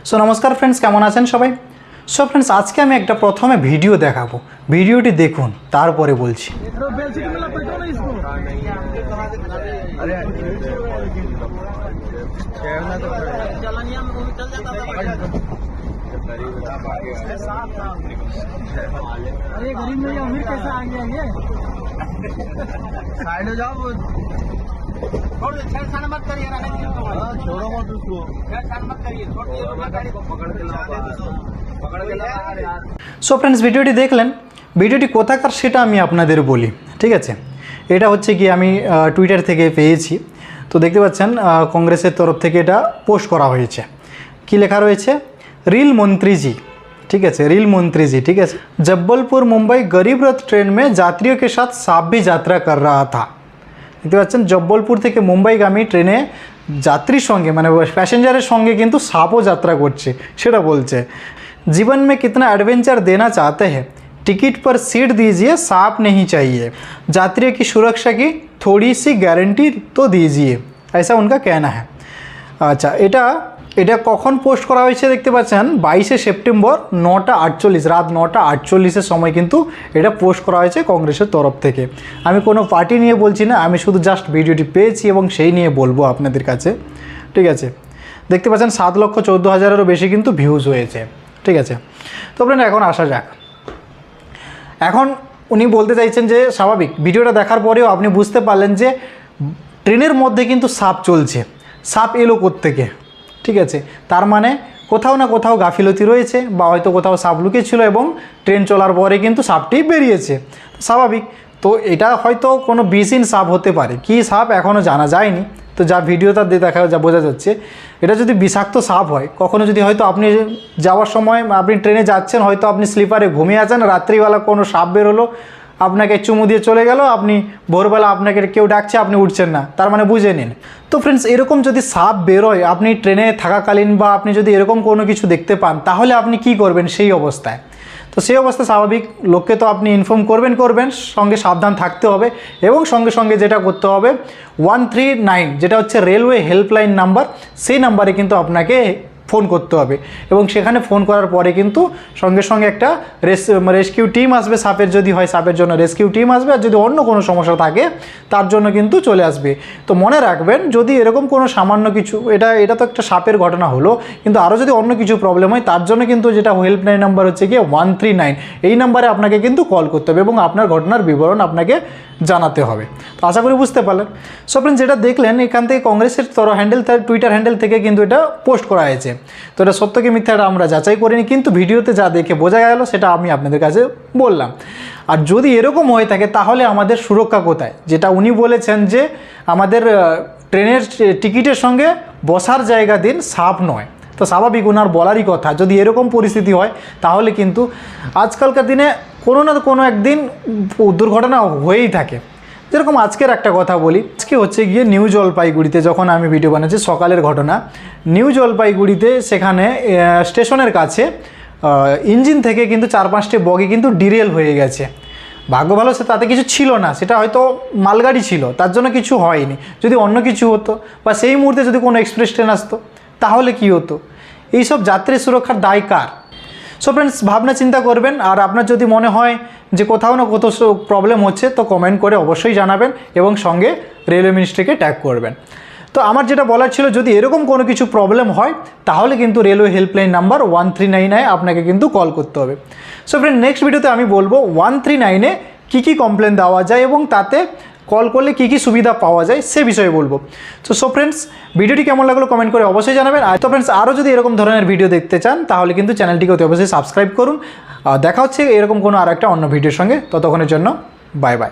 सो नमस्कार फ्रेंड्स केमन आছেন সবাই। सो फ्रेंड्स आज के আমি একটা প্রথমে ভিডিও দেখাবো, ভিডিওটি দেখুন তারপরে বলছি। अरे गरीब में अमीर कैसे आ गया ये? साइड हो जाओ। छेड़छाड़ मत करिए ना, छोड़ो मत उसको, छेड़छाड़ मत करिए, छोड़ दिए गाड़ी को पकड़ के यार। सो फ्रेंड्स ভিডিওটি দেখলেন, ভিডিওটি কোথাকার সেটা আমি আপনাদের বলি, ঠিক আছে। এটা হচ্ছে কি আমি টুইটার থেকে পেয়েছি। তো দেখতে পাচ্ছেন কংগ্রেসের তরফ থেকে এটা পোস্ট করা হয়েছে। কি লেখা রয়েছে? रील मंत्री जी, ठीक है, रील मंत्री जी, ठीक है। जब्बलपुर मुंबई गरीब रथ ट्रेन में यात्रियों के साथ सांप भी यात्रा कर रहा था। देखते पाচ্ছেন जब्बलपुर থেকে মুম্বাইগামী ট্রেনে যাত্রীর সঙ্গে মানে প্যাসেঞ্জারের সঙ্গে কিন্তু সাপও যাত্রা করছে সেটা বলছে। जीवन में कितना एडवेंचर देना चाहते हैं, टिकट पर सीट दीजिए, सांप नहीं चाहिए, यात्रियों की सुरक्षा की थोड़ी सी गारंटी तो दीजिए, ऐसा उनका कहना है। अच्छा, এটা কখন পোস্ট করা হয়েছে দেখতে পাচ্ছেন 22শে সেপ্টেম্বর 9টা 48 রাত 9টা 48-এর সময় কিন্তু এটা পোস্ট করা হয়েছে কংগ্রেসের তরফ থেকে। আমি কোনো পার্টি নিয়ে বলছি না, আমি শুধু জাস্ট ভিডিওটি পেয়েছি এবং সেই নিয়ে বলবো আপনাদের কাছে, ঠিক আছে। দেখতে পাচ্ছেন 7,14,000-এরও বেশি কিন্তু ভিউজ হয়েছে, ঠিক আছে। তো আপনারা এখন আসা যাক। এখন উনি বলতে চাইছেন যে স্বাভাবিক ভিডিওটা দেখার পরেও আপনি বুঝতে পারলেন যে ট্রেনের মধ্যে কিন্তু সাপ চলছে, সাপ এলো কোত্থেকে, ঠিক আছে। তার মানে কোথাও না কোথাও গাফিলতি রয়েছে বা হয়তো কোথাও সাপ লুকিয়েছিল এবং ট্রেন চলার পরে কিন্তু সাপটি বেরিয়েছে, স্বাভাবিক। তো এটা হয়তো কোনো বিষহীন সাপ হতে পারে, কী সাপ এখনও জানা যায়নি। তো যা ভিডিওটা দিয়ে দেখা যা বোঝা যাচ্ছে এটা যদি বিষাক্ত সাপ হয়, কখনো যদি হয়তো আপনি যাওয়ার সময় আপনি ট্রেনে যাচ্ছেন, হয়তো আপনি স্লিপারে ঘুমিয়ে আছেন, রাত্রিবেলা কোনো সাপ বেরোলো, আপনাকে চুমু দিয়ে চলে গেল, আপনি ভোরবেলা আপনাকে কেউ ডাকছে, আপনি উঠছেন না, তার মানে বুঝে নিন। তো ফ্রেন্ডস এরকম যদি সাপ বেরোয় আপনি ট্রেনে থাকাকালীন বা আপনি যদি এরকম কোনো কিছু দেখতে পান, তাহলে আপনি কি করবেন সেই অবস্থায়? তো সেই অবস্থায় স্বাভাবিক লোককে তো আপনি ইনফর্ম করবেন, সঙ্গে সাবধান থাকতে হবে এবং সঙ্গে সঙ্গে যেটা করতে হবে 139 যেটা হচ্ছে রেলওয়ে হেল্পলাইন নাম্বার, সেই নাম্বারে কিন্তু আপনাকে ফোন করতে হবে এবং সেখানে ফোন করার পরে কিন্তু সঙ্গে সঙ্গে একটা রেস্কিউ টিম আসবে। সাপের যদি হয় সাপের জন্য রেস্কিউ টিম আসবে, আর যদি অন্য কোনো সমস্যা থাকে তার জন্য কিন্তু চলে আসবে। তো মনে রাখবেন যদি এরকম কোনো সামান্য কিছু, এটা তো একটা সাপের ঘটনা হলো, কিন্তু আরও যদি অন্য কিছু প্রবলেম হয় তার জন্য কিন্তু যেটা হেল্পলাইন নাম্বার হচ্ছে গিয়ে 139, এই নাম্বারে আপনাকে কিন্তু কল করতে হবে এবং আপনার ঘটনার বিবরণ আপনাকে জানাতে হবে। তো আশা করি বুঝতে পারলেন। সো ফ্রেন্ডস যেটা দেখলেন এখান থেকে কংগ্রেসের তার টুইটার হ্যান্ডেল থেকে কিন্তু এটা পোস্ট করা হয়েছে। তো এটা সত্য কি মিথ্যা এটা আমরা যাচাই করিনি, কিন্তু ভিডিওতে যা দেখে বোঝা গেল সেটা আমি আপনাদের কাছে বললাম। আর যদি এরকম হয়ে থাকে তাহলে আমাদের সুরক্ষা কোথায়? যেটা উনি বলেছেন যে আমাদের ট্রেনের টিকিটের সঙ্গে বসার জায়গা দিন, সাপ নয়। তো স্বাভাবিক ওনার বলারই কথা, যদি এরকম পরিস্থিতি হয় তাহলে কিন্তু আজকালকার দিনে কোনো না কোনো একদিন দুর্ঘটনা হয়েই থাকে। যেরকম আজকের একটা কথা বলি, আজকে হচ্ছে গিয়ে নিউ জলপাইগুড়িতে যখন আমি ভিডিও বানাচ্ছি সকালের ঘটনা, নিউ জলপাইগুড়িতে সেখানে স্টেশনের কাছে ইঞ্জিন থেকে কিন্তু 4-5টি বগি কিন্তু ডিরেল হয়ে গেছে। ভাগ্য ভালো সে তাতে কিছু ছিল না, সেটা হয়তো মালগাড়ি ছিল, তার জন্য কিছু হয়নি। যদি অন্য কিছু হতো বা সেই মুহূর্তে যদি কোনো এক্সপ্রেস ট্রেন আসতো তাহলে কি হতো? এইসব যাত্রী সুরক্ষার দায় কার? সো ফ্রেন্ডস ভাবনা চিন্তা করবেন। আর আপনার যদি মনে হয় যে কোথাও না কোথাও প্রবলেম হচ্ছে তো কমেন্ট করে অবশ্যই জানাবেন এবং সঙ্গে রেলওয়ে মিনিস্ট্রিকে ট্যাগ করবেন। তো আমার যেটা বলার ছিল, যদি এরকম কোনো কিছু প্রবলেম হয় তাহলে কিন্তু রেলওয়ে হেল্পলাইন নাম্বার 139 আপনাকে কিন্তু কল করতে হবে। সো ফ্রেন্ড নেক্সট ভিডিওতে আমি বলবো 139-এ কী কমপ্লেন দেওয়া যায় এবং তাতে কল করলে কী সুবিধা পাওয়া যায় সে বিষয়ে বলবো। সো ফ্রেন্ডস ভিডিওটি কেমন লাগলো কমেন্ট করে অবশ্যই জানাবেন। আর তো ফ্রেন্ডস আরও যদি এরকম ধরনের ভিডিও দেখতে চান তাহলে কিন্তু চ্যানেলটিকে অতি অবশ্যই সাবস্ক্রাইব করুন। দেখা হচ্ছে এরকম কোনো আর একটা অন্য ভিডিওর সঙ্গে। ততক্ষণের জন্য বাই বাই।